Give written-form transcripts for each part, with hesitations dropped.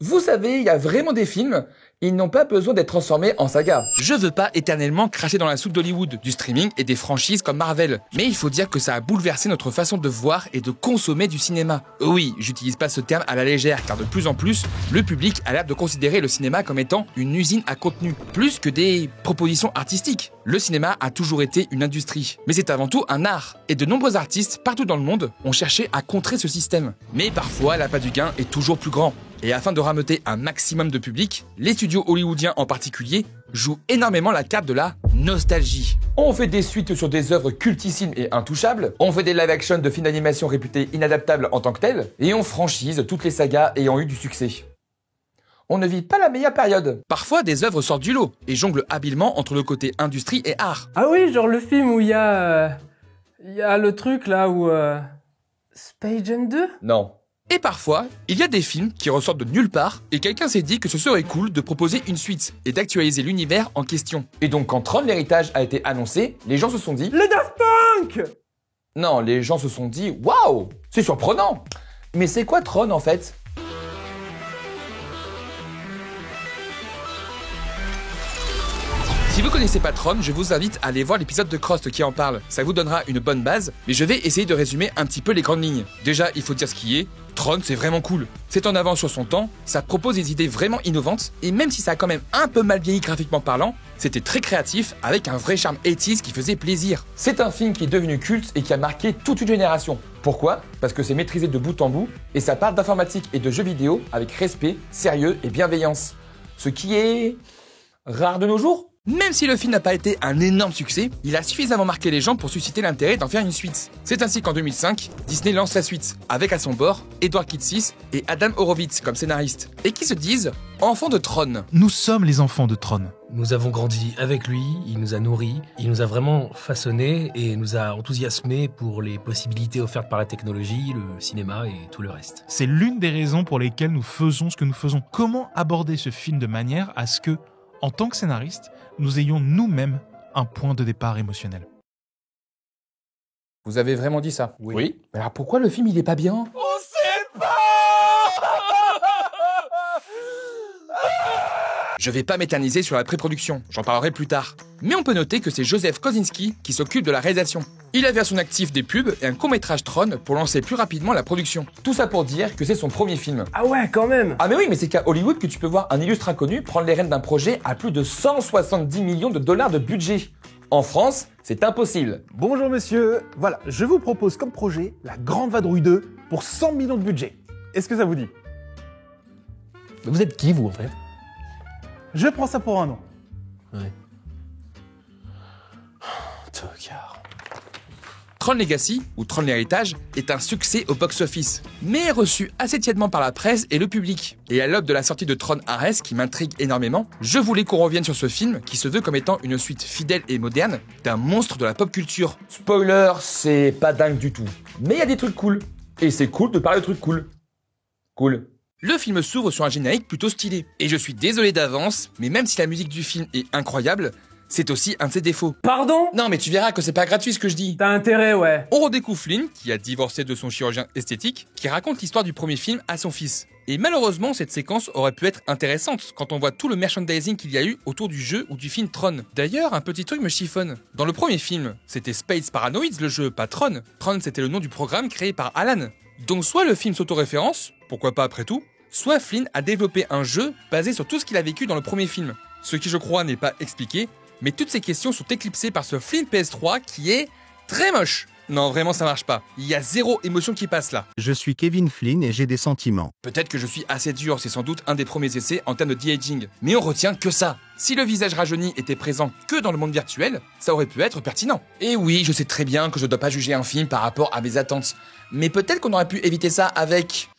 Vous savez, il y a vraiment des films, ils n'ont pas besoin d'être transformés en saga. Je veux pas éternellement cracher dans la soupe d'Hollywood, du streaming et des franchises comme Marvel. Mais il faut dire que ça a bouleversé notre façon de voir et de consommer du cinéma. Oui, j'utilise pas ce terme à la légère, car de plus en plus, le public a l'air de considérer le cinéma comme étant une usine à contenu, plus que des propositions artistiques. Le cinéma a toujours été une industrie, mais c'est avant tout un art. Et de nombreux artistes, partout dans le monde, ont cherché à contrer ce système. Mais parfois, l'appât du gain est toujours plus grand. Et afin de rameuter un maximum de public, les studios hollywoodiens en particulier jouent énormément la carte de la nostalgie. On fait des suites sur des œuvres cultissimes et intouchables, on fait des live-action de films d'animation réputés inadaptables en tant que tels, et on franchise toutes les sagas ayant eu du succès. On ne vit pas la meilleure période. Parfois, des œuvres sortent du lot et jonglent habilement entre le côté industrie et art. Ah oui, genre le film où il y a le truc là où... Space Jam 2 ? Non. Et parfois, il y a des films qui ressortent de nulle part et quelqu'un s'est dit que ce serait cool de proposer une suite et d'actualiser l'univers en question. Et donc quand Tron l'héritage a été annoncé, les gens se sont dit... Le Daft Punk ! Non, les gens se sont dit « Waouh, c'est surprenant !» Mais c'est quoi Tron en fait ? Si vous connaissez pas Tron, je vous invite à aller voir l'épisode de Crost qui en parle. Ça vous donnera une bonne base, mais je vais essayer de résumer un petit peu les grandes lignes. Déjà, il faut dire ce qui est. Tron, c'est vraiment cool. C'est en avance sur son temps, ça propose des idées vraiment innovantes, et même si ça a quand même un peu mal vieilli graphiquement parlant, c'était très créatif, avec un vrai charme 80s qui faisait plaisir. C'est un film qui est devenu culte et qui a marqué toute une génération. Pourquoi ? Parce que c'est maîtrisé de bout en bout, et ça parle d'informatique et de jeux vidéo avec respect, sérieux et bienveillance. Ce qui est... rare de nos jours ? Même si le film n'a pas été un énorme succès, il a suffisamment marqué les gens pour susciter l'intérêt d'en faire une suite. C'est ainsi qu'en 2005, Disney lance la suite, avec à son bord Edward Kitsis et Adam Horowitz comme scénaristes, et qui se disent enfants de Tron. Nous sommes les enfants de Tron. Nous avons grandi avec lui, il nous a nourris, il nous a vraiment façonnés et nous a enthousiasmés pour les possibilités offertes par la technologie, le cinéma et tout le reste. C'est l'une des raisons pour lesquelles nous faisons ce que nous faisons. Comment aborder ce film de manière à ce que, en tant que scénariste, nous ayons nous-mêmes un point de départ émotionnel. Vous avez vraiment dit ça ? Oui. Mais alors pourquoi le film il est pas bien ? On sait pas. Je vais pas m'éterniser sur la pré-production, j'en parlerai plus tard. Mais on peut noter que c'est Joseph Kosinski qui s'occupe de la réalisation. Il avait à son actif des pubs et un court-métrage Tron pour lancer plus rapidement la production. Tout ça pour dire que c'est son premier film. Ah ouais, quand même. Ah mais oui, mais c'est qu'à Hollywood que tu peux voir un illustre inconnu prendre les rênes d'un projet à plus de 170 millions de dollars de budget. En France, c'est impossible. Bonjour monsieur, voilà, je vous propose comme projet La Grande Vadrouille 2 pour 100 millions de budget. Est-ce que ça vous dit ? Vous êtes qui, vous, en fait ? Je prends ça pour un nom. Ouais. Tocard. Tron Legacy, ou Tron l'héritage, est un succès au box-office, mais est reçu assez tièdement par la presse et le public. Et à l'aube de la sortie de Tron Ares, qui m'intrigue énormément, je voulais qu'on revienne sur ce film qui se veut comme étant une suite fidèle et moderne d'un monstre de la pop culture. Spoiler, c'est pas dingue du tout, mais il y a des trucs cool. Et c'est cool de parler de trucs cool. Cool. Le film s'ouvre sur un générique plutôt stylé. Et je suis désolé d'avance, mais même si la musique du film est incroyable, c'est aussi un de ses défauts. Pardon ? Non mais tu verras que c'est pas gratuit ce que je dis. T'as intérêt, ouais. On redécouvre Flynn, qui a divorcé de son chirurgien esthétique, qui raconte l'histoire du premier film à son fils. Et malheureusement, cette séquence aurait pu être intéressante quand on voit tout le merchandising qu'il y a eu autour du jeu ou du film Tron. D'ailleurs, un petit truc me chiffonne. Dans le premier film, c'était Space Paranoids le jeu, pas Tron. Tron, c'était le nom du programme créé par Alan. Donc soit le film s'autoréférence, pourquoi pas après tout, soit Flynn a développé un jeu basé sur tout ce qu'il a vécu dans le premier film. Ce qui je crois n'est pas expliqué, mais toutes ces questions sont éclipsées par ce Flynn PS3 qui est très moche. Non, vraiment ça marche pas. Il y a zéro émotion qui passe là. Je suis Kevin Flynn et j'ai des sentiments. Peut-être que je suis assez dur, c'est sans doute un des premiers essais en termes de de-aging. Mais on retient que ça. Si le visage rajeuni était présent que dans le monde virtuel, ça aurait pu être pertinent. Et oui, je sais très bien que je dois pas juger un film par rapport à mes attentes. Mais peut-être qu'on aurait pu éviter ça avec...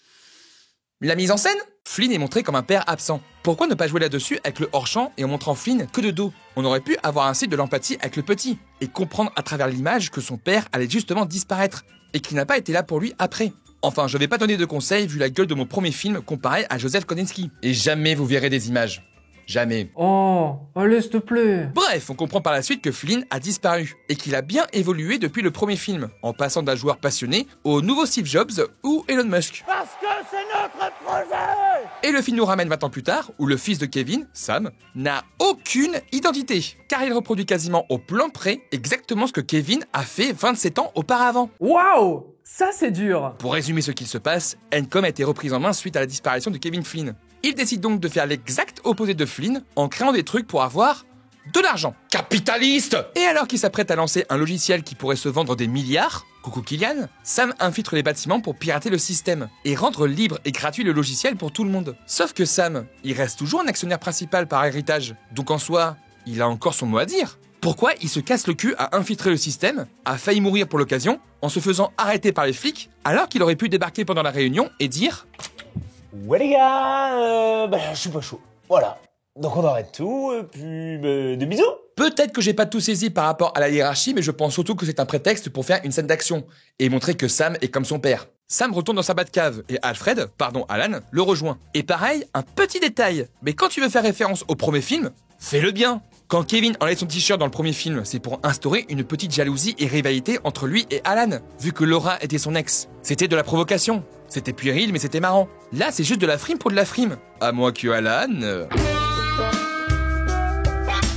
la mise en scène ? Flynn est montré comme un père absent. Pourquoi ne pas jouer là-dessus avec le hors-champ et en montrant Flynn que de dos ? On aurait pu avoir ainsi de l'empathie avec le petit et comprendre à travers l'image que son père allait justement disparaître et qu'il n'a pas été là pour lui après. Enfin, je vais pas donner de conseils vu la gueule de mon premier film comparé à Joseph Kosinski. Et jamais vous verrez des images. Jamais. Oh, allez, s'il te plaît. Bref, on comprend par la suite que Flynn a disparu et qu'il a bien évolué depuis le premier film, en passant d'un joueur passionné au nouveau Steve Jobs ou Elon Musk. Parce que c'est notre projet! Et le film nous ramène 20 ans plus tard, où le fils de Kevin, Sam, n'a aucune identité, car il reproduit quasiment au plan près exactement ce que Kevin a fait 27 ans auparavant. Waouh! Ça, c'est dur. Pour résumer ce qu'il se passe, Encom a été reprise en main suite à la disparition de Kevin Flynn. Il décide donc de faire l'exact opposé de Flynn en créant des trucs pour avoir de l'argent. Capitaliste! Et alors qu'il s'apprête à lancer un logiciel qui pourrait se vendre des milliards, coucou Kylian, Sam infiltre les bâtiments pour pirater le système et rendre libre et gratuit le logiciel pour tout le monde. Sauf que Sam, il reste toujours un actionnaire principal par héritage, donc en soi, il a encore son mot à dire. Pourquoi il se casse le cul à infiltrer le système, a failli mourir pour l'occasion, en se faisant arrêter par les flics, alors qu'il aurait pu débarquer pendant la réunion et dire « Ouais les gars, je suis pas chaud. Voilà. Donc on arrête tout, puis de bisous. Peut-être que j'ai pas tout saisi par rapport à la hiérarchie, mais je pense surtout que c'est un prétexte pour faire une scène d'action et montrer que Sam est comme son père. Sam retourne dans sa Batcave et Alan, le rejoint. Et pareil, un petit détail, mais quand tu veux faire référence au premier film, fais-le bien. Quand Kevin enlève son t-shirt dans le premier film, c'est pour instaurer une petite jalousie et rivalité entre lui et Alan, vu que Laura était son ex. C'était de la provocation. C'était puéril, mais c'était marrant. Là, c'est juste de la frime pour de la frime. À moins que Alan...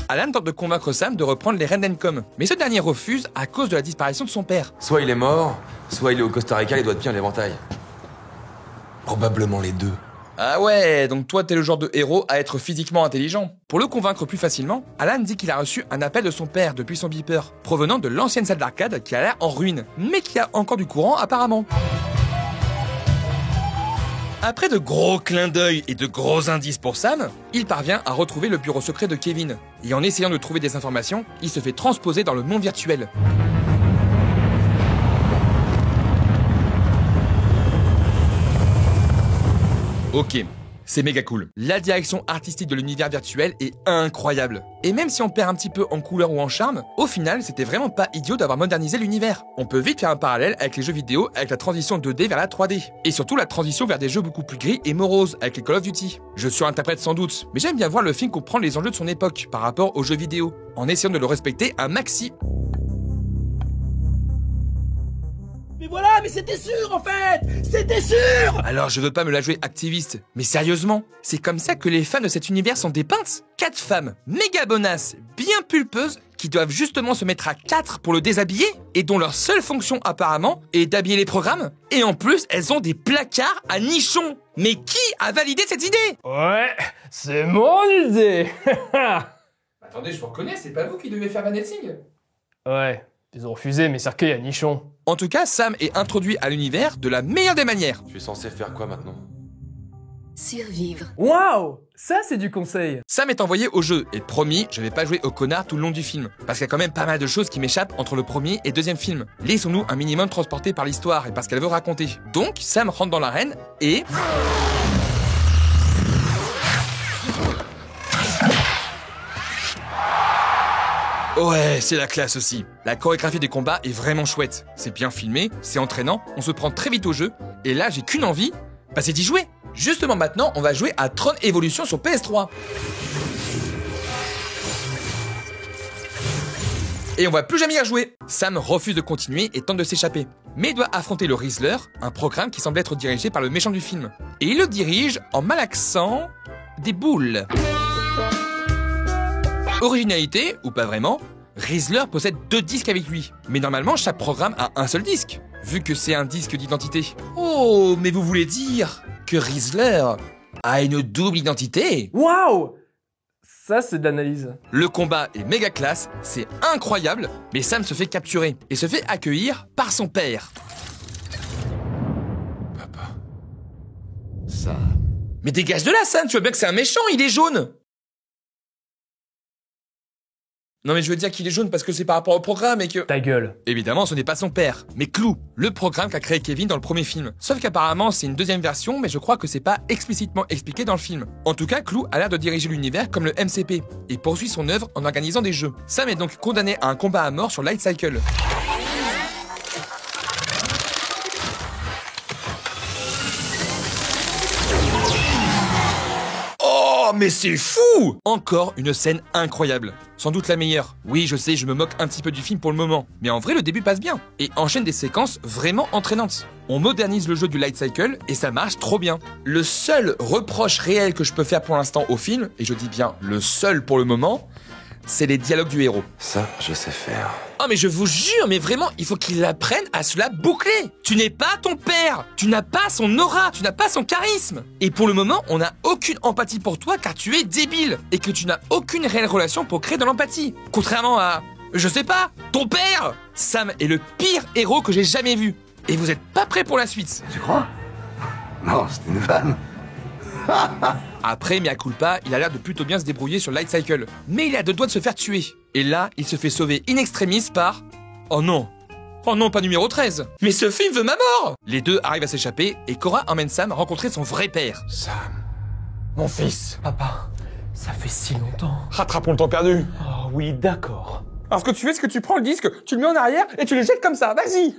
Alan tente de convaincre Sam de reprendre les rênes d'Encom, mais ce dernier refuse à cause de la disparition de son père. Soit il est mort, soit il est au Costa Rica les doigts de pied à l'éventail. Probablement les deux. Ah ouais, donc toi t'es le genre de héros à être physiquement intelligent. Pour le convaincre plus facilement, Alan dit qu'il a reçu un appel de son père depuis son beeper, provenant de l'ancienne salle d'arcade qui a l'air en ruine, mais qui a encore du courant apparemment. Après de gros clins d'œil et de gros indices pour Sam, il parvient à retrouver le bureau secret de Kevin. Et en essayant de trouver des informations, il se fait transposer dans le monde virtuel. Ok, c'est méga cool. La direction artistique de l'univers virtuel est incroyable. Et même si on perd un petit peu en couleur ou en charme, au final, c'était vraiment pas idiot d'avoir modernisé l'univers. On peut vite faire un parallèle avec les jeux vidéo, avec la transition 2D vers la 3D. Et surtout la transition vers des jeux beaucoup plus gris et moroses, avec les Call of Duty. Je surinterprète sans doute, mais j'aime bien voir le film comprendre les enjeux de son époque par rapport aux jeux vidéo, en essayant de le respecter un maxi. Mais voilà, mais c'était sûr en fait! C'était sûr! Alors je veux pas me la jouer activiste, mais sérieusement, c'est comme ça que les fans de cet univers sont dépeintes? 4 femmes méga bonasses, bien pulpeuses, qui doivent justement se mettre à 4 pour le déshabiller, et dont leur seule fonction apparemment est d'habiller les programmes, et en plus elles ont des placards à nichons. Mais qui a validé cette idée? Ouais, c'est mon idée. Attendez, je vous reconnais, c'est pas vous qui devez faire Van Helsing? Ouais, ils ont refusé mes cercueils à nichons. En tout cas, Sam est introduit à l'univers de la meilleure des manières. Tu es censé faire quoi maintenant? Survivre. Waouh, ça c'est du conseil. Sam est envoyé au jeu, et promis, je vais pas jouer au connard tout le long du film, parce qu'il y a quand même pas mal de choses qui m'échappent entre le premier et deuxième film. Laissons-nous un minimum transportés par l'histoire et par ce qu'elle veut raconter. Donc, Sam rentre dans l'arène et... Ouais, c'est la classe aussi. La chorégraphie des combats est vraiment chouette. C'est bien filmé, c'est entraînant, on se prend très vite au jeu, et là j'ai qu'une envie, bah c'est d'y jouer. Justement maintenant, on va jouer à Tron Evolution sur PS3. Et on va plus jamais y rejouer. Sam refuse de continuer et tente de s'échapper. Mais il doit affronter le Rizzler, un programme qui semble être dirigé par le méchant du film. Et il le dirige en malaxant des boules. Originalité, ou pas vraiment, Rizzler possède 2 disques avec lui. Mais normalement, chaque programme a un seul disque, vu que c'est un disque d'identité. Oh, mais vous voulez dire que Rizzler a une double identité? Waouh, ça c'est de l'analyse. Le combat est méga classe, c'est incroyable, mais Sam se fait capturer et se fait accueillir par son père. Papa. Ça... Mais dégage de là, Sam, tu vois bien que c'est un méchant, il est jaune. Non mais je veux dire qu'il est jaune parce que c'est par rapport au programme et que... Ta gueule. Évidemment, ce n'est pas son père, mais Clou, le programme qu'a créé Kevin dans le premier film. Sauf qu'apparemment, c'est une deuxième version, mais je crois que c'est pas explicitement expliqué dans le film. En tout cas, Clou a l'air de diriger l'univers comme le MCP, et poursuit son œuvre en organisant des jeux. Sam est donc condamné à un combat à mort sur Light Cycle. Oh, mais c'est fou! Encore une scène incroyable. Sans doute la meilleure. Oui, je sais, je me moque un petit peu du film pour le moment. Mais en vrai, le début passe bien. Et enchaîne des séquences vraiment entraînantes. On modernise le jeu du light cycle et ça marche trop bien. Le seul reproche réel que je peux faire pour l'instant au film, et je dis bien le seul pour le moment, c'est les dialogues du héros. Ça, je sais faire. Oh mais je vous jure, mais vraiment, il faut qu'il apprenne à se la boucler. Tu n'es pas ton père, tu n'as pas son aura, tu n'as pas son charisme. Et pour le moment, on n'a aucune empathie pour toi car tu es débile et que tu n'as aucune réelle relation pour créer de l'empathie. Contrairement à, je sais pas, ton père. Sam est le pire héros que j'ai jamais vu. Et vous êtes pas prêts pour la suite. Tu crois? Non, c'était une vanne. Après, mea culpa, il a l'air de plutôt bien se débrouiller sur Light Cycle. Mais il a deux doigts de se faire tuer. Et là, il se fait sauver in extremis par... Oh non, pas numéro 13. Mais ce film veut ma mort. Les deux arrivent à s'échapper et Cora emmène Sam rencontrer son vrai père. Sam. Mon fils. Papa, ça fait si longtemps. Rattrapons le temps perdu. Oh oui, d'accord. Alors ce que tu fais, c'est que tu prends le disque, tu le mets en arrière et tu le jettes comme ça. Vas-y.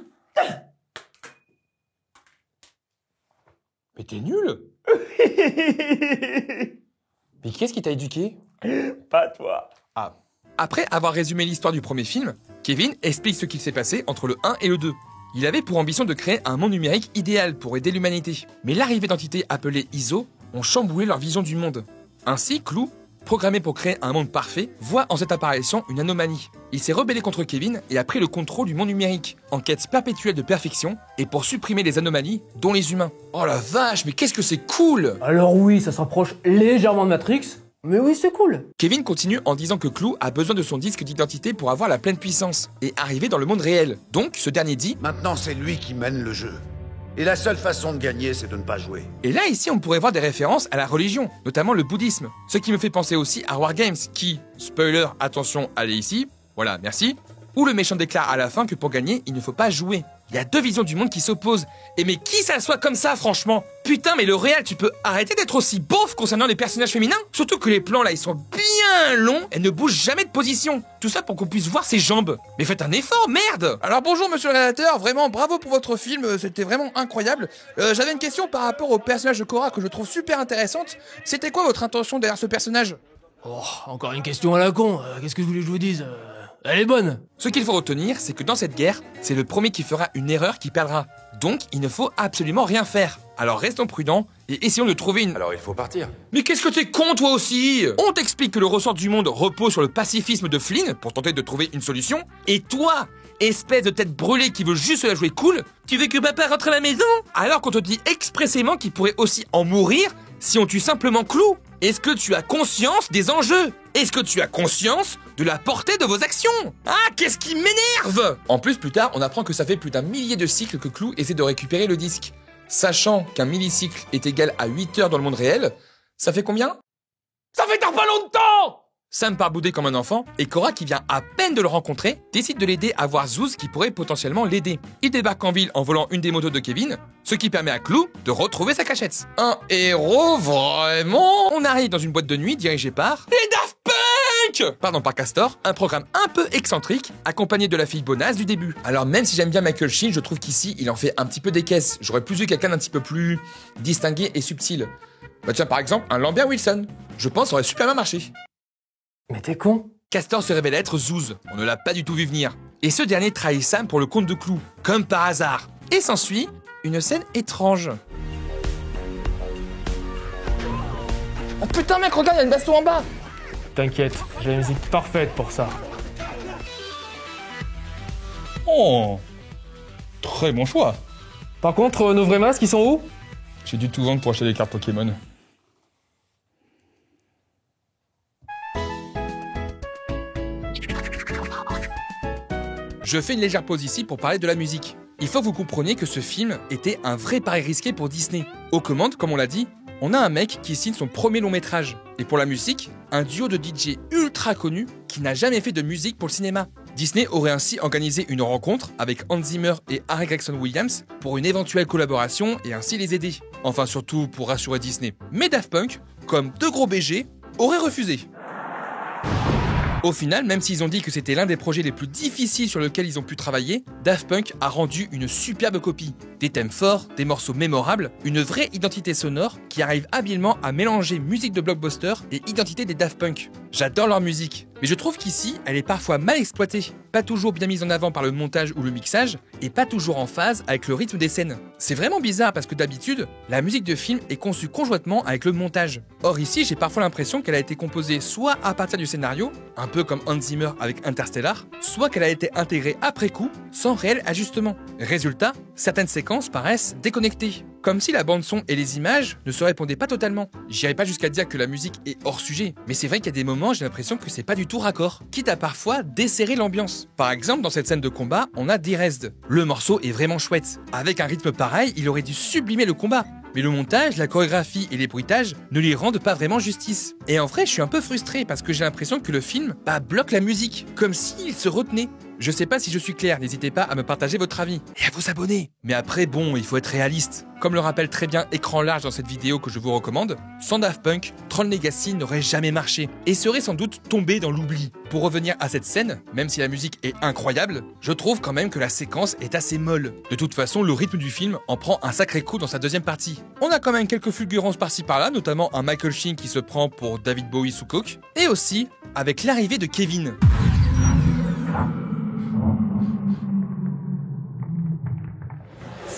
Mais t'es nul. Mais qui est-ce qui t'a éduqué? Pas toi. Ah. Après avoir résumé l'histoire du premier film, Kevin explique ce qu'il s'est passé entre le 1 et le 2. Il avait pour ambition de créer un monde numérique idéal pour aider l'humanité. Mais l'arrivée d'entités appelées ISO ont chamboulé leur vision du monde. Ainsi, Clou, programmé pour créer un monde parfait, voit en cette apparition une anomalie. Il s'est rebellé contre Kevin et a pris le contrôle du monde numérique, en quête perpétuelle de perfection et pour supprimer les anomalies, dont les humains. Oh la vache, mais qu'est-ce que c'est cool! Alors oui, ça se rapproche légèrement de Matrix, mais oui, c'est cool. Kevin continue en disant que Clou a besoin de son disque d'identité pour avoir la pleine puissance et arriver dans le monde réel. Donc, ce dernier dit... Maintenant, c'est lui qui mène le jeu. Et la seule façon de gagner, c'est de ne pas jouer. Et là, ici, on pourrait voir des références à la religion, notamment le bouddhisme. Ce qui me fait penser aussi à Wargames, qui, spoiler, attention, allez ici, voilà, merci, où le méchant déclare à la fin que pour gagner, il ne faut pas jouer. Il y a deux visions du monde qui s'opposent. Et mais qui ça soit comme ça, franchement? Putain, mais le réel, tu peux arrêter d'être aussi beauf concernant les personnages féminins? Surtout que les plans là, ils sont bien longs et ne bougent jamais de position. Tout ça pour qu'on puisse voir ses jambes. Mais faites un effort, merde! Alors bonjour monsieur le réalisateur, vraiment bravo pour votre film, c'était vraiment incroyable. J'avais une question par rapport au personnage de Cora que je trouve super intéressante. C'était quoi votre intention derrière ce personnage? Oh, encore une question à la con, qu'est-ce que vous voulez que je vous dise? Elle est bonne. Ce qu'il faut retenir, c'est que dans cette guerre, c'est le premier qui fera une erreur qui perdra. Donc, il ne faut absolument rien faire. Alors restons prudents et essayons de trouver une... Alors il faut partir. Mais qu'est-ce que t'es con toi aussi? On t'explique que le ressort du monde repose sur le pacifisme de Flynn pour tenter de trouver une solution. Et toi, espèce de tête brûlée qui veut juste la jouer cool, tu veux que papa rentre à la maison? Alors qu'on te dit expressément qu'il pourrait aussi en mourir si on tue simplement Clou. Est-ce que tu as conscience des enjeux? Est-ce que tu as conscience de la portée de vos actions? Ah, qu'est-ce qui m'énerve! En plus, plus tard, on apprend que ça fait plus d'un millier de cycles que Clou essaie de récupérer le disque. Sachant qu'un millicycle est égal à 8 heures dans le monde réel, ça fait combien? Ça fait pas longtemps! Sam part bouder comme un enfant, et Cora, qui vient à peine de le rencontrer, décide de l'aider à voir Zouz qui pourrait potentiellement l'aider. Il débarque en ville en volant une des motos de Kevin, ce qui permet à Clou de retrouver sa cachette. Un héros, vraiment? On arrive dans une boîte de nuit dirigée par... les Daft Punk! Pardon, par Castor, un programme un peu excentrique, accompagné de la fille bonasse du début. Alors même si j'aime bien Michael Sheen, je trouve qu'ici, il en fait un petit peu des caisses. J'aurais plus eu quelqu'un d'un petit peu plus distingué et subtil. Bah tiens, par exemple, un Lambert Wilson. Je pense ça aurait super bien marché. Mais t'es con. Castor se révèle être Zouz, on ne l'a pas du tout vu venir. Et ce dernier trahit Sam pour le compte de Clou, comme par hasard. Et s'ensuit une scène étrange. Oh putain mec, regarde, il y a une baston en bas. T'inquiète, j'ai la musique parfaite pour ça. Oh, très bon choix. Par contre, nos vrais masques, ils sont où? J'ai dû tout vendre pour acheter des cartes Pokémon. Je fais une légère pause ici pour parler de la musique. Il faut que vous compreniez que ce film était un vrai pari risqué pour Disney. Aux commandes, comme on l'a dit, on a un mec qui signe son premier long métrage. Et pour la musique, un duo de DJ ultra connu qui n'a jamais fait de musique pour le cinéma. Disney aurait ainsi organisé une rencontre avec Hans Zimmer et Harry Gregson Williams pour une éventuelle collaboration et ainsi les aider. Enfin surtout pour rassurer Disney. Mais Daft Punk, comme deux gros BG, auraient refusé. Au final, même s'ils ont dit que c'était l'un des projets les plus difficiles sur lesquels ils ont pu travailler, Daft Punk a rendu une superbe copie. Des thèmes forts, des morceaux mémorables, une vraie identité sonore qui arrive habilement à mélanger musique de blockbuster et identité des Daft Punk. J'adore leur musique, mais je trouve qu'ici, elle est parfois mal exploitée, pas toujours bien mise en avant par le montage ou le mixage, et pas toujours en phase avec le rythme des scènes. C'est vraiment bizarre parce que d'habitude, la musique de film est conçue conjointement avec le montage. Or ici, j'ai parfois l'impression qu'elle a été composée soit à partir du scénario, un peu comme Hans Zimmer avec Interstellar, soit qu'elle a été intégrée après coup, sans réel ajustement. Résultat, certaines séquences paraissent déconnectées. Comme si la bande-son et les images ne se répondaient pas totalement. J'irai pas jusqu'à dire que la musique est hors sujet, mais c'est vrai qu'il y a des moments, j'ai l'impression que c'est pas du tout raccord, quitte à parfois desserrer l'ambiance. Par exemple, dans cette scène de combat, on a Derezd. Le morceau est vraiment chouette. Avec un rythme pareil, il aurait dû sublimer le combat. Mais le montage, la chorégraphie et les bruitages ne lui rendent pas vraiment justice. Et en vrai, je suis un peu frustré parce que j'ai l'impression que le film bloque la musique, comme s'il se retenait. Je sais pas si je suis clair, n'hésitez pas à me partager votre avis et à vous abonner. Mais après, bon, il faut être réaliste. Comme le rappelle très bien Écran Large dans cette vidéo que je vous recommande, sans Daft Punk, Tron Legacy n'aurait jamais marché et serait sans doute tombé dans l'oubli. Pour revenir à cette scène, même si la musique est incroyable, je trouve quand même que la séquence est assez molle. De toute façon, le rythme du film en prend un sacré coup dans sa deuxième partie. On a quand même quelques fulgurances par-ci par-là, notamment un Michael Sheen qui se prend pour David Bowie sous coke, et aussi avec l'arrivée de Kevin.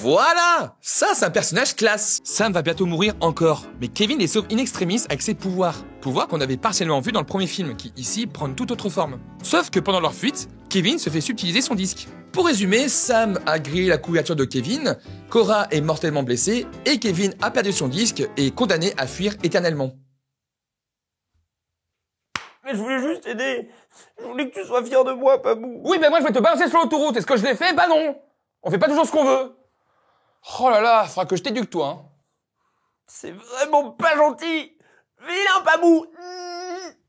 Voilà! Ça, c'est un personnage classe. Sam va bientôt mourir encore, mais Kevin les sauve in extremis avec ses pouvoirs. Pouvoirs qu'on avait partiellement vus dans le premier film, qui ici prennent toute autre forme. Sauf que pendant leur fuite, Kevin se fait subtiliser son disque. Pour résumer, Sam a grillé la couverture de Kevin, Cora est mortellement blessée, et Kevin a perdu son disque et est condamné à fuir éternellement. Mais je voulais juste t'aider. Je voulais que tu sois fier de moi, Pabou. Oui, mais moi je vais te balancer sur l'autoroute. Est-ce que je l'ai fait? Bah non. On fait pas toujours ce qu'on veut. Oh là là, faudra que je t'éduque toi, hein. C'est vraiment pas gentil. Vilain Pabou.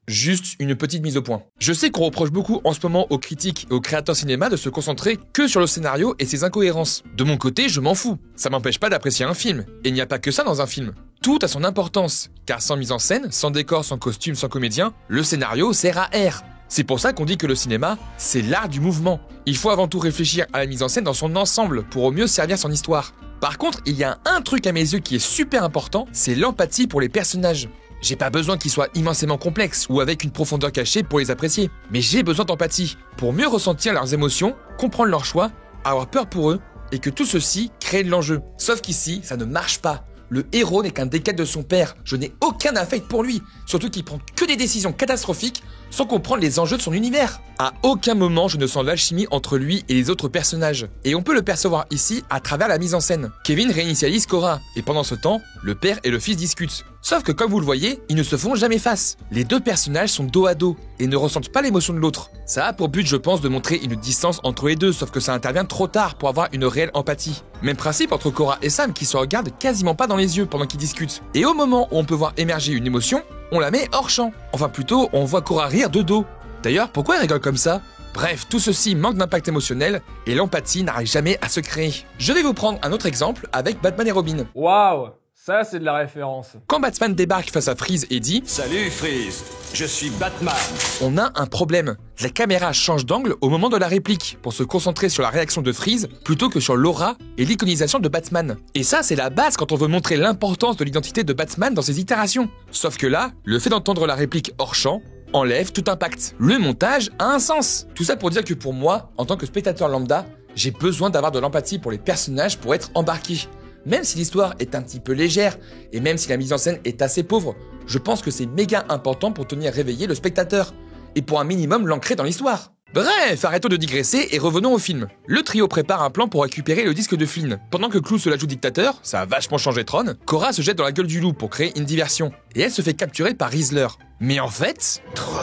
Juste une petite mise au point. Je sais qu'on reproche beaucoup en ce moment aux critiques et aux créateurs cinéma de se concentrer que sur le scénario et ses incohérences. De mon côté, je m'en fous. Ça m'empêche pas d'apprécier un film. Et il n'y a pas que ça dans un film. Tout a son importance. Car sans mise en scène, sans décor, sans costume, sans comédien, le scénario sert à R. C'est pour ça qu'on dit que le cinéma, c'est l'art du mouvement. Il faut avant tout réfléchir à la mise en scène dans son ensemble pour au mieux servir son histoire. Par contre, il y a un truc à mes yeux qui est super important, c'est l'empathie pour les personnages. J'ai pas besoin qu'ils soient immensément complexes ou avec une profondeur cachée pour les apprécier, mais j'ai besoin d'empathie pour mieux ressentir leurs émotions, comprendre leurs choix, avoir peur pour eux et que tout ceci crée de l'enjeu. Sauf qu'ici, ça ne marche pas. Le héros n'est qu'un décalque de son père, je n'ai aucun affect pour lui, surtout qu'il prend que des décisions catastrophiques sans comprendre les enjeux de son univers. À aucun moment je ne sens l'alchimie entre lui et les autres personnages, et on peut le percevoir ici à travers la mise en scène. Kevin réinitialise Cora, et pendant ce temps, le père et le fils discutent. Sauf que comme vous le voyez, ils ne se font jamais face. Les deux personnages sont dos à dos, et ne ressentent pas l'émotion de l'autre. Ça a pour but, je pense, de montrer une distance entre les deux, sauf que ça intervient trop tard pour avoir une réelle empathie. Même principe entre Cora et Sam qui se regardent quasiment pas dans les yeux pendant qu'ils discutent. Et au moment où on peut voir émerger une émotion, on la met hors champ. Enfin plutôt, on voit Cora rire de dos. D'ailleurs, pourquoi elle rigole comme ça ? Bref, tout ceci manque d'impact émotionnel et l'empathie n'arrive jamais à se créer. Je vais vous prendre un autre exemple avec Batman et Robin. Waouh, ça c'est de la référence. Quand Batman débarque face à Freeze et dit « Salut Freeze, je suis Batman », on a un problème. La caméra change d'angle au moment de la réplique pour se concentrer sur la réaction de Freeze plutôt que sur l'aura et l'iconisation de Batman. Et ça, c'est la base quand on veut montrer l'importance de l'identité de Batman dans ses itérations. Sauf que là, le fait d'entendre la réplique hors champ enlève tout impact. Le montage a un sens. Tout ça pour dire que pour moi, en tant que spectateur lambda, j'ai besoin d'avoir de l'empathie pour les personnages pour être embarqué. Même si l'histoire est un petit peu légère, et même si la mise en scène est assez pauvre, je pense que c'est méga important pour tenir réveillé le spectateur, et pour un minimum l'ancrer dans l'histoire. Bref, arrêtons de digresser et revenons au film. Le trio prépare un plan pour récupérer le disque de Flynn. Pendant que Clou se la joue dictateur, ça a vachement changé Tron, Cora se jette dans la gueule du loup pour créer une diversion, et elle se fait capturer par Rizzler. Mais en fait... Tron.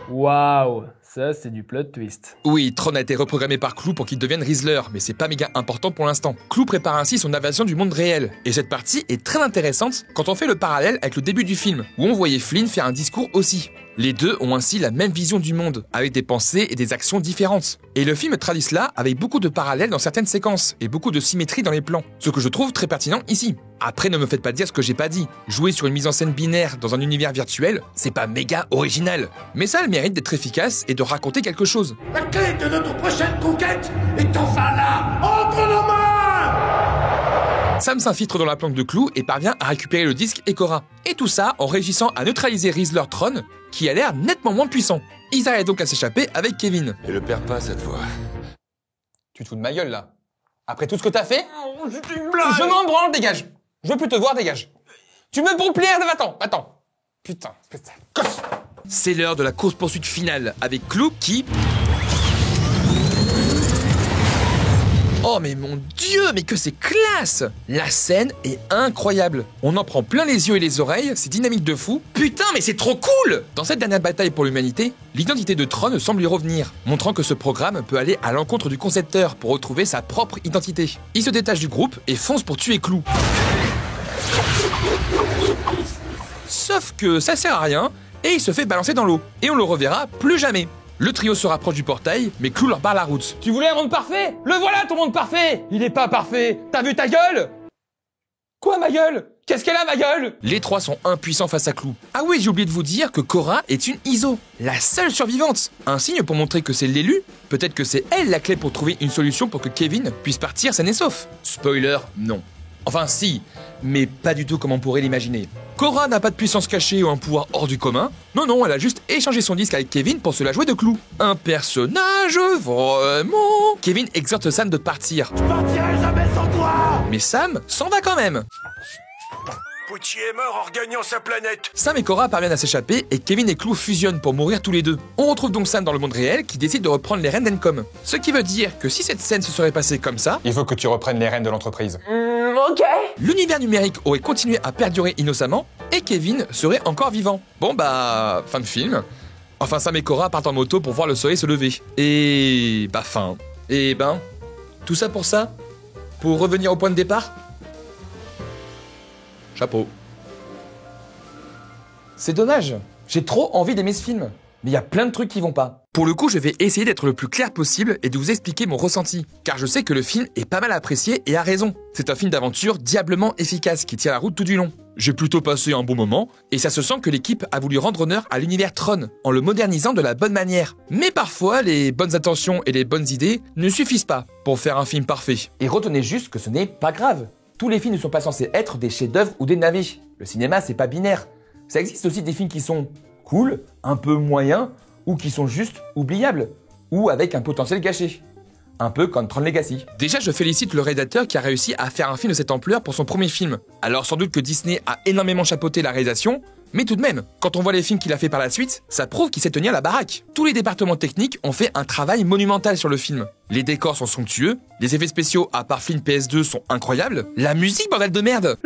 Waouh, ça c'est du plot twist. Oui, Tron a été reprogrammé par Clou pour qu'il devienne Rizzler, mais c'est pas méga important pour l'instant. Clou prépare ainsi son invasion du monde réel, et cette partie est très intéressante quand on fait le parallèle avec le début du film, où on voyait Flynn faire un discours aussi. Les deux ont ainsi la même vision du monde, avec des pensées et des actions différentes. Et le film traduit cela avec beaucoup de parallèles dans certaines séquences, et beaucoup de symétrie dans les plans, ce que je trouve très pertinent ici. Après, ne me faites pas dire ce que j'ai pas dit. Jouer sur une mise en scène binaire dans un univers virtuel, c'est pas méga original. Mais ça a le mérite d'être efficace et de raconter quelque chose. La clé de notre prochaine conquête est enfin là, entre nos mains! Sam s'infiltre dans la planque de clous et parvient à récupérer le disque et Cora. Et tout ça en réussissant à neutraliser Riezler Tron, qui a l'air nettement moins puissant. Ils arrivent donc à s'échapper avec Kevin. Et le perds pas cette fois. Tu te fous de ma gueule, là. Après tout ce que t'as fait, C'est une blague! je m'en branle, dégage. Je veux plus te voir, dégage. Tu me pompières, attends. Putain, gosse. C'est l'heure de la course-poursuite finale, avec Clou qui... Oh mais mon Dieu, mais que c'est classe! La scène est incroyable. On en prend plein les yeux et les oreilles, c'est dynamique de fou. Putain, mais c'est trop cool! Dans cette dernière bataille pour l'humanité, l'identité de Tron semble lui revenir, montrant que ce programme peut aller à l'encontre du concepteur pour retrouver sa propre identité. Il se détache du groupe et fonce pour tuer Clou. Sauf que ça sert à rien, et il se fait balancer dans l'eau. Et on le reverra plus jamais. Le trio se rapproche du portail, mais Clou leur barre la route. Tu voulais un monde parfait? Le voilà, ton monde parfait! Il est pas parfait! T'as vu ta gueule? Quoi, ma gueule? Qu'est-ce qu'elle a, ma gueule? Les trois sont impuissants face à Clou. Ah oui, j'ai oublié de vous dire que Cora est une ISO, la seule survivante. Un signe pour montrer que c'est l'élu. Peut-être que c'est elle la clé pour trouver une solution pour que Kevin puisse partir sain et sauf. Spoiler, non. Enfin si, mais pas du tout comme on pourrait l'imaginer. Cora n'a pas de puissance cachée ou un pouvoir hors du commun. Non, elle a juste échangé son disque avec Kevin pour se la jouer de Clou. Un personnage vraiment... Kevin exhorte Sam de partir. Je partirai jamais sans toi! Mais Sam s'en va quand même. Pucci est mort en regagnant sa planète. Sam et Cora parviennent à s'échapper et Kevin et Clou fusionnent pour mourir tous les deux. On retrouve donc Sam dans le monde réel qui décide de reprendre les rênes d'Encom. Ce qui veut dire que si cette scène se serait passée comme ça... Il faut que tu reprennes les rênes de l'entreprise. Ok. L'univers numérique aurait continué à perdurer innocemment et Kevin serait encore vivant. Bon bah, fin de film. Enfin, Sam et Cora partent en moto pour voir le soleil se lever. Et... bah fin. Et ben, tout ça pour ça? Pour revenir au point de départ? Chapeau. C'est dommage. J'ai trop envie d'aimer ce film. Mais il y a plein de trucs qui vont pas. Pour le coup, je vais essayer d'être le plus clair possible et de vous expliquer mon ressenti, car je sais que le film est pas mal apprécié et a raison. C'est un film d'aventure diablement efficace qui tient la route tout du long. J'ai plutôt passé un bon moment, et ça se sent que l'équipe a voulu rendre honneur à l'univers Tron, en le modernisant de la bonne manière. Mais parfois, les bonnes intentions et les bonnes idées ne suffisent pas pour faire un film parfait. Et retenez juste que ce n'est pas grave. Tous les films ne sont pas censés être des chefs-d'œuvre ou des navets. Le cinéma, c'est pas binaire. Ça existe aussi des films qui sont cool, un peu moyens, ou qui sont juste oubliables, ou avec un potentiel gâché. Un peu comme Tron Legacy. Déjà, je félicite le réalisateur qui a réussi à faire un film de cette ampleur pour son premier film. Alors sans doute que Disney a énormément chapeauté la réalisation, mais tout de même, quand on voit les films qu'il a fait par la suite, ça prouve qu'il sait tenir la baraque. Tous les départements techniques ont fait un travail monumental sur le film. Les décors sont somptueux, les effets spéciaux à part Flynn PS2 sont incroyables, la musique, bordel de merde!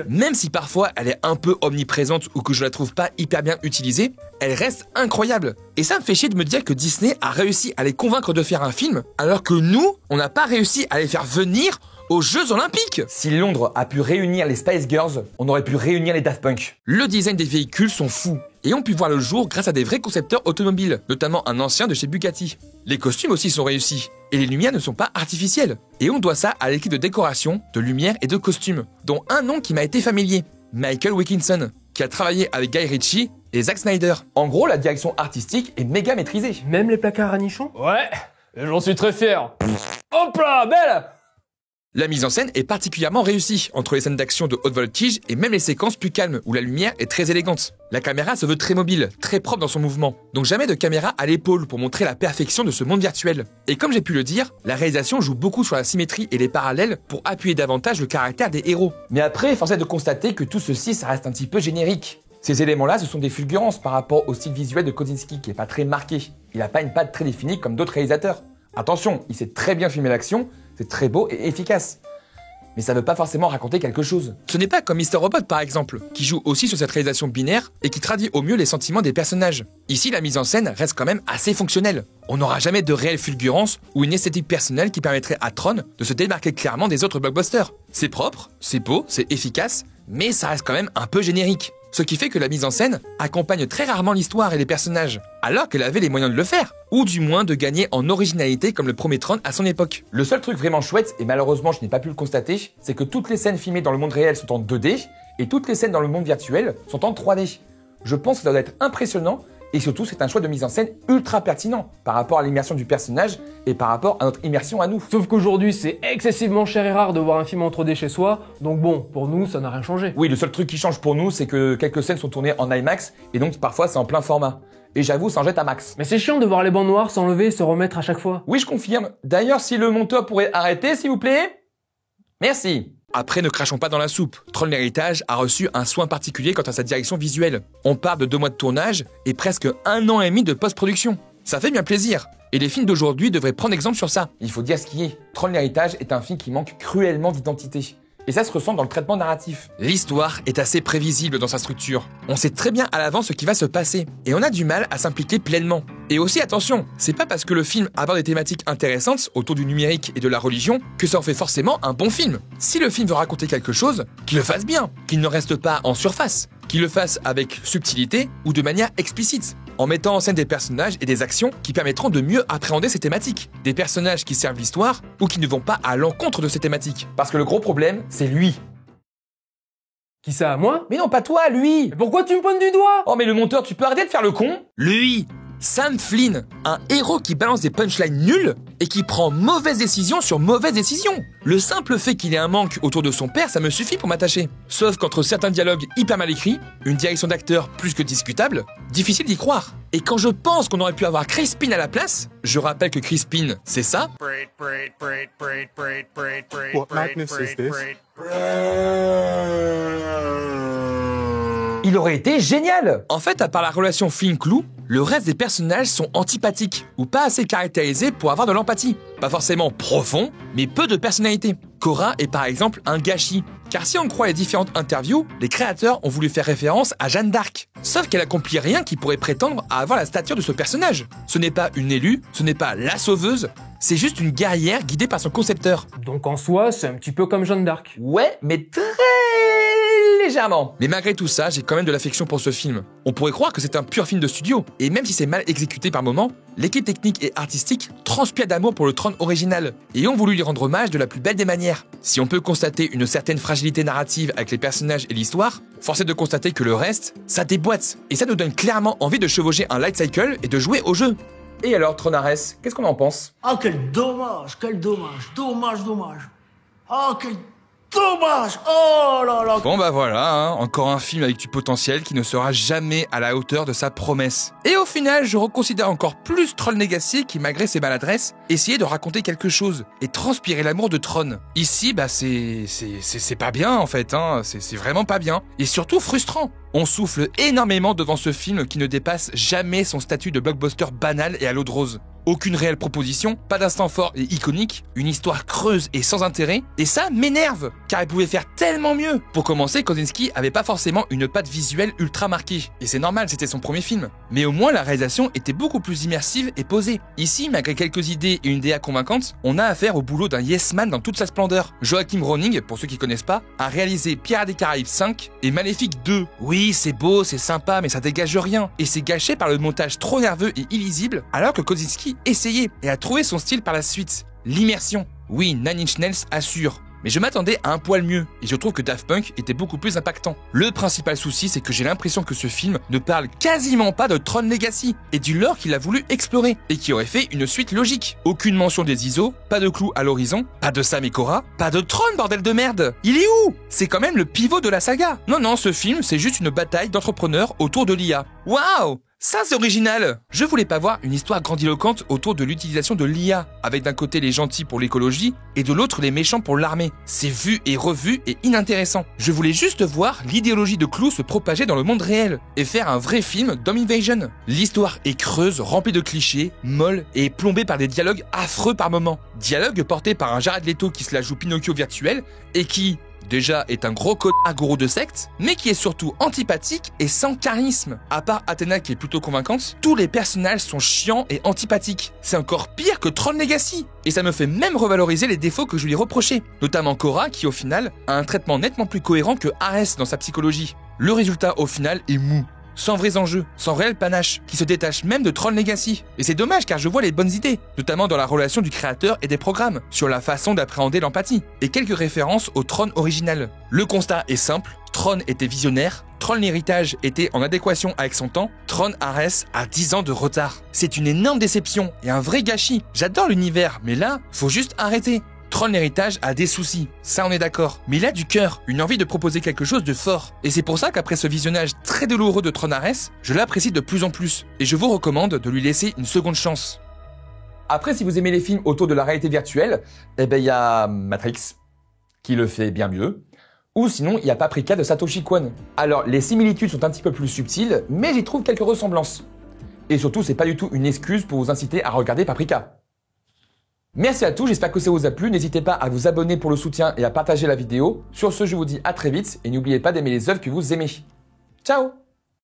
Même si parfois elle est un peu omniprésente ou que je la trouve pas hyper bien utilisée, elle reste incroyable. Et ça me fait chier de me dire que Disney a réussi à les convaincre de faire un film, alors que nous, on n'a pas réussi à les faire venir aux Jeux Olympiques. Si Londres a pu réunir les Spice Girls, on aurait pu réunir les Daft Punk. Le design des véhicules sont fous et ont pu voir le jour grâce à des vrais concepteurs automobiles, notamment un ancien de chez Bugatti. Les costumes aussi sont réussis et les lumières ne sont pas artificielles. Et on doit ça à l'équipe de décoration, de lumière et de costumes, dont un nom qui m'a été familier, Michael Wilkinson, qui a travaillé avec Guy Ritchie et Zack Snyder. En gros, la direction artistique est méga maîtrisée. Même les placards à nichons? Ouais, j'en suis très fier. Hop là, belle! La mise en scène est particulièrement réussie, entre les scènes d'action de haute voltige et même les séquences plus calmes, où la lumière est très élégante. La caméra se veut très mobile, très propre dans son mouvement, donc jamais de caméra à l'épaule pour montrer la perfection de ce monde virtuel. Et comme j'ai pu le dire, la réalisation joue beaucoup sur la symétrie et les parallèles pour appuyer davantage le caractère des héros. Mais après, force est de constater que tout ceci, ça reste un petit peu générique. Ces éléments-là, ce sont des fulgurances par rapport au style visuel de Kosinski, qui est pas très marqué. Il a pas une patte très définie comme d'autres réalisateurs. Attention, il sait très bien filmer l'action, c'est très beau et efficace. Mais ça veut pas forcément raconter quelque chose. Ce n'est pas comme Mr. Robot par exemple, qui joue aussi sur cette réalisation binaire et qui traduit au mieux les sentiments des personnages. Ici, la mise en scène reste quand même assez fonctionnelle. On n'aura jamais de réelle fulgurance ou une esthétique personnelle qui permettrait à Tron de se démarquer clairement des autres blockbusters. C'est propre, c'est beau, c'est efficace, mais ça reste quand même un peu générique. Ce qui fait que la mise en scène accompagne très rarement l'histoire et les personnages, alors qu'elle avait les moyens de le faire, ou du moins de gagner en originalité comme le promet Tron à son époque. Le seul truc vraiment chouette, et malheureusement je n'ai pas pu le constater, c'est que toutes les scènes filmées dans le monde réel sont en 2D, et toutes les scènes dans le monde virtuel sont en 3D. Je pense que ça doit être impressionnant, et surtout c'est un choix de mise en scène ultra pertinent par rapport à l'immersion du personnage et par rapport à notre immersion à nous. Sauf qu'aujourd'hui, c'est excessivement cher et rare de voir un film en 3D chez soi, donc bon, pour nous, ça n'a rien changé. Oui, le seul truc qui change pour nous, c'est que quelques scènes sont tournées en IMAX, et donc parfois c'est en plein format. Et j'avoue, ça en jette à max. Mais c'est chiant de voir les bancs noirs s'enlever et se remettre à chaque fois. Oui, je confirme. D'ailleurs, si le monteur pourrait arrêter, s'il vous plaît. Merci. Après, ne crachons pas dans la soupe. Tron l'héritage a reçu un soin particulier quant à sa direction visuelle. On parle de 2 mois de tournage et presque 1 an et demi de post-production. Ça fait bien plaisir. Et les films d'aujourd'hui devraient prendre exemple sur ça. Il faut dire ce qui est. Tron l'héritage est un film qui manque cruellement d'identité. Et ça se ressent dans le traitement narratif. L'histoire est assez prévisible dans sa structure. On sait très bien à l'avance ce qui va se passer. Et on a du mal à s'impliquer pleinement. Et aussi attention, c'est pas parce que le film aborde des thématiques intéressantes autour du numérique et de la religion que ça en fait forcément un bon film. Si le film veut raconter quelque chose, qu'il le fasse bien, qu'il ne reste pas en surface, qu'il le fasse avec subtilité ou de manière explicite, en mettant en scène des personnages et des actions qui permettront de mieux appréhender ces thématiques. Des personnages qui servent l'histoire ou qui ne vont pas à l'encontre de ces thématiques. Parce que le gros problème, c'est lui. Qui ça, moi? Mais non, pas toi, lui. Mais pourquoi tu me pointes du doigt? Oh mais le monteur, tu peux arrêter de faire le con? Lui, Sam Flynn, un héros qui balance des punchlines nulles et qui prend mauvaise décision sur mauvaise décision. Le simple fait qu'il ait un manque autour de son père, ça me suffit pour m'attacher. Sauf qu'entre certains dialogues hyper mal écrits, une direction d'acteur plus que discutable, difficile d'y croire. Et quand je pense qu'on aurait pu avoir Crispin à la place, je rappelle que Crispin, c'est ça. What madness is this? Il aurait été génial! En fait, à part la relation Flynn-Clou, le reste des personnages sont antipathiques ou pas assez caractérisés pour avoir de l'empathie. Pas forcément profond, mais peu de personnalité. Cora est par exemple un gâchis, car si on croit les différentes interviews, les créateurs ont voulu faire référence à Jeanne d'Arc. Sauf qu'elle accomplit rien qui pourrait prétendre à avoir la stature de ce personnage. Ce n'est pas une élue, ce n'est pas la sauveuse, c'est juste une guerrière guidée par son concepteur. Donc en soi, c'est un petit peu comme Jeanne d'Arc. Ouais, mais très légèrement. Mais malgré tout ça, j'ai quand même de l'affection pour ce film. On pourrait croire que c'est un pur film de studio, et même si c'est mal exécuté par moments, l'équipe technique et artistique transpire d'amour pour le Tron original, et ont voulu lui rendre hommage de la plus belle des manières. Si on peut constater une certaine fragilité narrative avec les personnages et l'histoire, force est de constater que le reste, ça déboîte, et ça nous donne clairement envie de chevaucher un light cycle et de jouer au jeu. Et alors, Tronares, qu'est-ce qu'on en pense? Ah, quel dommage, dommage. Ah, quel dommage, oh là là. Bon bah voilà, hein, encore un film avec du potentiel qui ne sera jamais à la hauteur de sa promesse. Et au final, je reconsidère encore plus Tron Legacy qui, malgré ses maladresses, essayait de raconter quelque chose et transpirer l'amour de Tron. Ici, bah c'est pas bien en fait, hein, c'est vraiment pas bien. Et surtout frustrant. On souffle énormément devant ce film qui ne dépasse jamais son statut de blockbuster banal et à l'eau de rose. Aucune réelle proposition, pas d'instant fort et iconique, une histoire creuse et sans intérêt, et ça m'énerve, car il pouvait faire tellement mieux. Pour commencer, Kosinski avait pas forcément une patte visuelle ultra marquée, et c'est normal, c'était son premier film. Mais au moins la réalisation était beaucoup plus immersive et posée. Ici, malgré quelques idées et une DA convaincante, on a affaire au boulot d'un yes man dans toute sa splendeur. Joachim Ronning, pour ceux qui connaissent pas, a réalisé Pirates des Caraïbes 5 et Maléfique 2. Oui, c'est beau, c'est sympa, mais ça dégage rien, et c'est gâché par le montage trop nerveux et illisible, alors que Kosinski essayait et a trouvé son style par la suite. L'immersion. Oui, Nine Inch Nails assure. Mais je m'attendais à un poil mieux, et je trouve que Daft Punk était beaucoup plus impactant. Le principal souci, c'est que j'ai l'impression que ce film ne parle quasiment pas de Tron Legacy, et du lore qu'il a voulu explorer, et qui aurait fait une suite logique. Aucune mention des ISO, pas de clou à l'horizon, pas de Sam et Cora, pas de Tron, bordel de merde. Il est où? C'est quand même le pivot de la saga. Non, ce film, c'est juste une bataille d'entrepreneurs autour de l'IA. Waouh! Ça, c'est original! Je voulais pas voir une histoire grandiloquente autour de l'utilisation de l'IA, avec d'un côté les gentils pour l'écologie, et de l'autre les méchants pour l'armée. C'est vu et revu et inintéressant. Je voulais juste voir l'idéologie de Clou se propager dans le monde réel, et faire un vrai film d'Home Invasion. L'histoire est creuse, remplie de clichés, molle, et plombée par des dialogues affreux par moments. Dialogues portés par un Jared Leto qui se la joue Pinocchio virtuel, et qui... déjà est un gros connard gourou de secte, mais qui est surtout antipathique et sans charisme. À part Athena qui est plutôt convaincante, tous les personnages sont chiants et antipathiques. C'est encore pire que Tron Legacy. Et ça me fait même revaloriser les défauts que je lui reprochais. Notamment Cora qui au final a un traitement nettement plus cohérent que Ares dans sa psychologie. Le résultat au final est mou, sans vrais enjeux, sans réel panache, qui se détache même de Tron Legacy. Et c'est dommage car je vois les bonnes idées, notamment dans la relation du créateur et des programmes, sur la façon d'appréhender l'empathie, et quelques références au Tron original. Le constat est simple, Tron était visionnaire, Tron l'héritage était en adéquation avec son temps, Tron Ares a 10 ans de retard. C'est une énorme déception et un vrai gâchis. J'adore l'univers, mais là, faut juste arrêter. Tron l'héritage a des soucis, ça on est d'accord, mais il a du cœur, une envie de proposer quelque chose de fort. Et c'est pour ça qu'après ce visionnage très douloureux de Tron Ares, je l'apprécie de plus en plus, et je vous recommande de lui laisser une seconde chance. Après, si vous aimez les films autour de la réalité virtuelle, eh ben il y a Matrix, qui le fait bien mieux, ou sinon il y a Paprika de Satoshi Kon. Alors les similitudes sont un petit peu plus subtiles, mais j'y trouve quelques ressemblances. Et surtout, c'est pas du tout une excuse pour vous inciter à regarder Paprika. Merci à tous, j'espère que ça vous a plu. N'hésitez pas à vous abonner pour le soutien et à partager la vidéo. Sur ce, je vous dis à très vite et n'oubliez pas d'aimer les œuvres que vous aimez. Ciao!